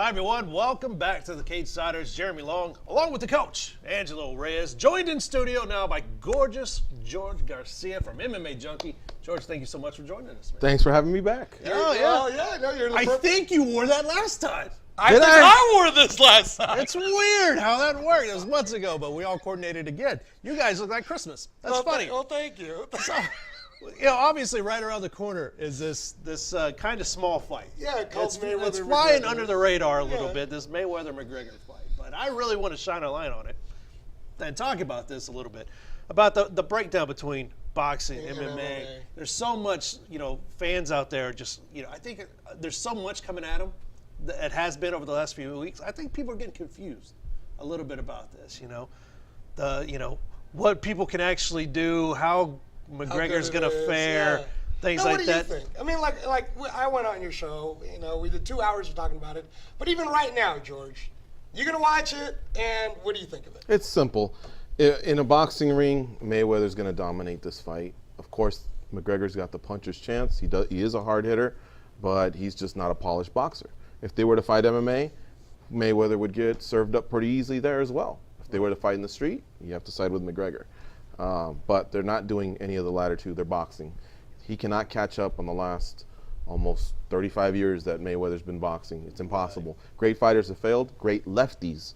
Hi, everyone. Welcome back to the Cage Siders. Jeremy Long, along with the coach, Angelo Reyes, joined in studio now by gorgeous George Garcia from MMA Junkie. George, thank you so much for joining us, man. Thanks for having me back. Oh, yeah. No, you're the I think you wore that last time. I wore this last time. It's weird how that worked. It was months ago, but we all coordinated again. You guys look like Christmas. That's funny. Well, thank you. So, obviously, right around the corner is this kind of small fight. Yeah, it's flying under the radar a little bit, this Mayweather-McGregor fight. But I really want to shine a light on it and talk about this a little bit, about the breakdown between boxing, MMA. There's so much, fans out there just, I think there's so much coming at them that it has been over the last few weeks. I think people are getting confused a little bit about this, what people can actually do, how McGregor's going to fare, things like that. What do you think? I mean, like I went on your show, we did 2 hours of talking about it. But even right now, George, you're going to watch it, and what do you think of it? It's simple. In a boxing ring, Mayweather's going to dominate this fight. Of course, McGregor's got the puncher's chance. He is a hard hitter, but he's just not a polished boxer. If they were to fight MMA, Mayweather would get served up pretty easily there as well. If they were to fight in the street, you have to side with McGregor. But they're not doing any of the latter two. They're boxing. He cannot catch up on the last almost 35 years that Mayweather's been boxing. It's impossible. Great fighters have failed. Great lefties,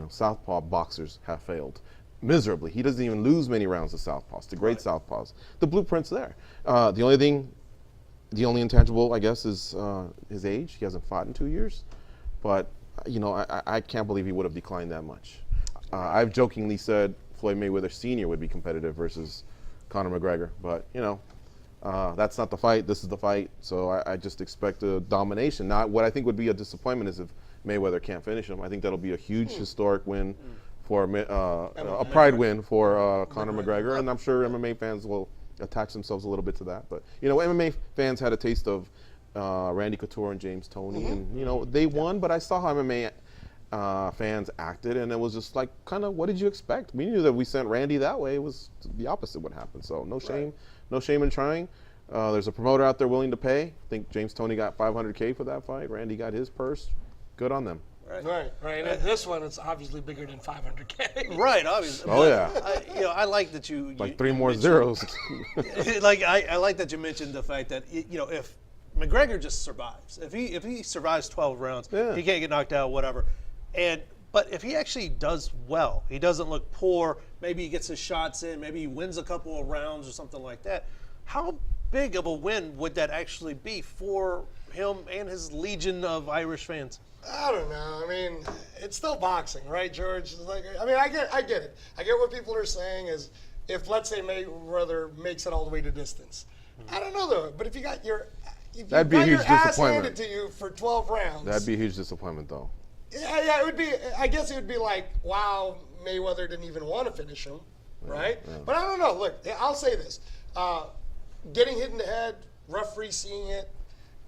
southpaw boxers have failed miserably. He doesn't even lose many rounds to southpaws, to great southpaws. The blueprint's there. The only intangible, I guess, is his age. He hasn't fought in 2 years. But, I can't believe he would have declined that much. I've jokingly said Floyd Mayweather Sr. would be competitive versus Conor McGregor. But, that's not the fight. This is the fight. So I just expect a domination. Now, what I think would be a disappointment is if Mayweather can't finish him. I think that'll be a huge historic win for a pride win for Conor McGregor. And I'm sure MMA fans will attach themselves a little bit to that. But, MMA fans had a taste of Randy Couture and James Toney. And, they won, but I saw how MMA fans acted, and it was just like, kind of, what did you expect? We knew that we sent Randy that way. It was the opposite would happen. So no shame, no shame in trying. There's a promoter out there willing to pay. I think James Toney got $500K for that fight. Randy got his purse. Good on them. Right. And this one, it's obviously bigger than $500K. Right, obviously. Oh, yeah. I like that you like three more zeros. I like that you mentioned the fact that if McGregor just survives, if he survives 12 rounds, he can't get knocked out, whatever. But if he actually does well, he doesn't look poor, maybe he gets his shots in, maybe he wins a couple of rounds or something like that, how big of a win would that actually be for him and his legion of Irish fans? I don't know. I mean, it's still boxing, right, George? It's like, I get it. I get what people are saying is if, let's say, Mayweather makes it all the way to distance. I don't know, though. But if you got your ass handed to you for 12 rounds. That'd be a huge disappointment, though. Yeah, it would be. I guess it would be like, wow, Mayweather didn't even want to finish him, right? Yeah. But I don't know. Look, I'll say this: getting hit in the head, referee seeing it.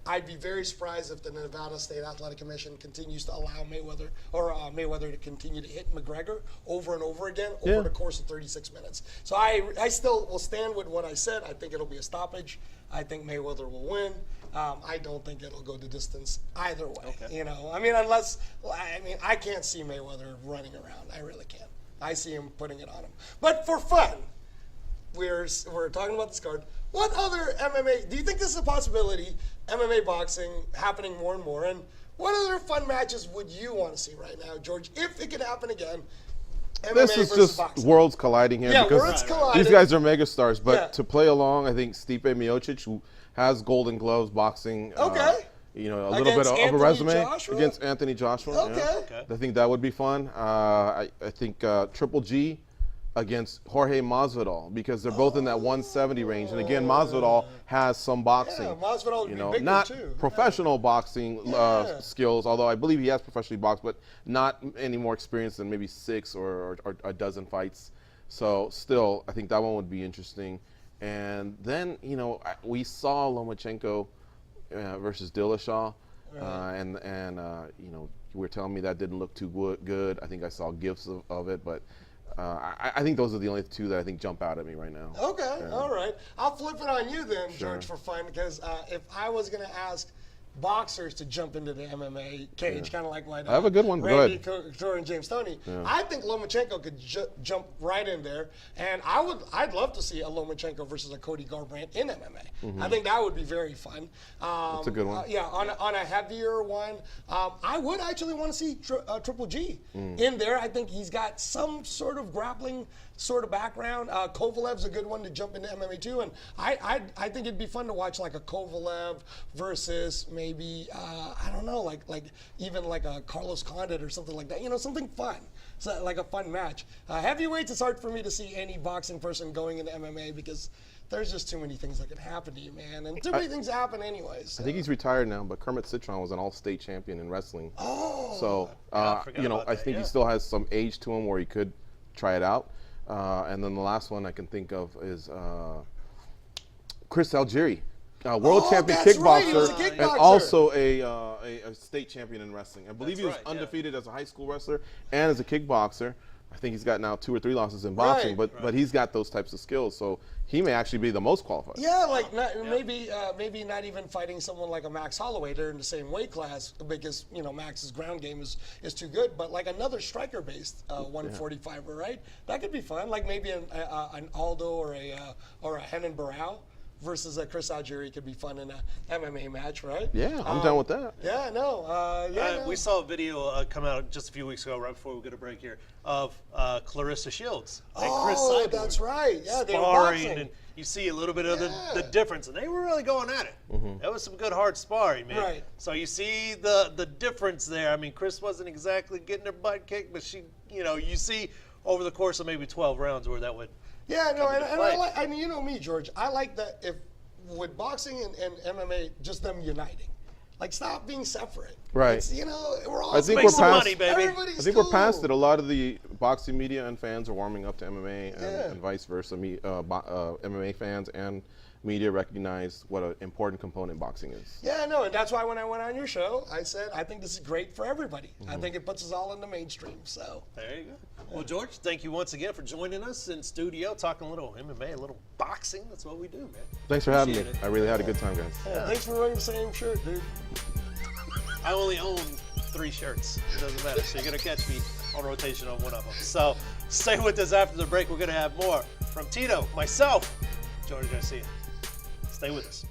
I'd be very surprised if the Nevada State Athletic Commission continues to allow Mayweather to continue to hit McGregor over and over again over the course of 36 minutes. So I still will stand with what I said. I think it'll be a stoppage. I think Mayweather will win. I don't think it'll go the distance either way. Okay. I can't see Mayweather running around. I really can't. I see him putting it on him. But for fun, we're talking about this card. What other MMA, do you think this is a possibility, MMA boxing happening more and more? And what other fun matches would you want to see right now, George, if it could happen again? MMA this is just boxing. Worlds colliding here. Yeah, because worlds colliding. These guys are megastars. But to play along, I think Stipe Miocic, who has Golden Gloves boxing, a little bit of a resume against Anthony Joshua. Okay. I think that would be fun. I think Triple G against Jorge Masvidal, because they're both in that 170 range. And again, Masvidal has some boxing. Yeah, Masvidal would be bigger not too. Professional boxing skills, although I believe he has professionally boxed, but not any more experience than maybe 6 or a dozen fights. So still, I think that one would be interesting. And then, we saw Lomachenko versus Dillashaw, and you were telling me that didn't look too good. I think I saw gifs of it, but I think those are the only two that I think jump out at me right now. Okay, all right. I'll flip it on you then, George, for fun, because if I was going to ask boxers to jump into the MMA cage, kind of like what I have a good one. Go Randy ahead. Couture and James Toney. I think Lomachenko could jump right in there, and I'd love to see a Lomachenko versus a Cody Garbrandt in MMA. I think that would be very fun. That's a good one. Yeah, on a heavier one, I would actually want to see Triple G in there. I think he's got some sort of grappling sort of background. Kovalev's a good one to jump into MMA too, and I think it'd be fun to watch like a Kovalev versus maybe I don't know, like even like a Carlos Condit or something like that. You know, something fun, so like a fun match. Heavyweights, it's hard for me to see any boxing person going into MMA because there's just too many things that could happen to you, man, and too many things happen anyways. So. I think he's retired now, but Kermit Citron was an all-state champion in wrestling. Oh. So I think he still has some age to him where he could try it out. And then the last one I can think of is Chris Algieri, world champion that's kickboxer, right, he was a kickboxer. and also a state champion in wrestling. I believe he was undefeated as a high school wrestler and as a kickboxer. I think he's got now 2 or 3 losses in boxing, but he's got those types of skills, so he may actually be the most qualified. Yeah, like maybe not even fighting someone like a Max Holloway. They're in the same weight class because Max's ground game is too good. But like another striker-based 145er, right? That could be fun. Like maybe an Aldo or a Henan Barao versus a Chris Algieri could be fun in a MMA match, right? Yeah, I'm down with that. Yeah, no. We saw a video come out just a few weeks ago, right before we get a break here, of Clarissa Shields and Chris Cyborg. That's right. Yeah, they were sparring, boxing. and you see a little bit of the difference, and they were really going at it. That was some good hard sparring, man. Right. So you see the difference there. I mean, Chris wasn't exactly getting her butt kicked, but she, you see over the course of maybe 12 rounds where that would. Yeah, no, and I mean, you know me, George. I like that if with boxing and MMA, just them uniting. Like, stop being separate. Right. It's, we're all. I think Make we're some past. money, baby. Everybody's I think cool. we're past it. A lot of the boxing media and fans are warming up to MMA and vice versa. MMA fans and media recognize what an important component boxing is. Yeah, no, and that's why when I went on your show, I said I think this is great for everybody. I think it puts us all in the mainstream. So There you go. Well, George, thank you once again for joining us in studio, talking a little MMA, a little boxing. That's what we do, man. Thanks for having me. Appreciate it. I really had a good time, guys. thanks for wearing the same shirt, dude. I only own 3 shirts. It doesn't matter. So you're going to catch me on rotation on one of them. So stay with us after the break. We're going to have more from Tito, myself, George Garcia. Stay with us.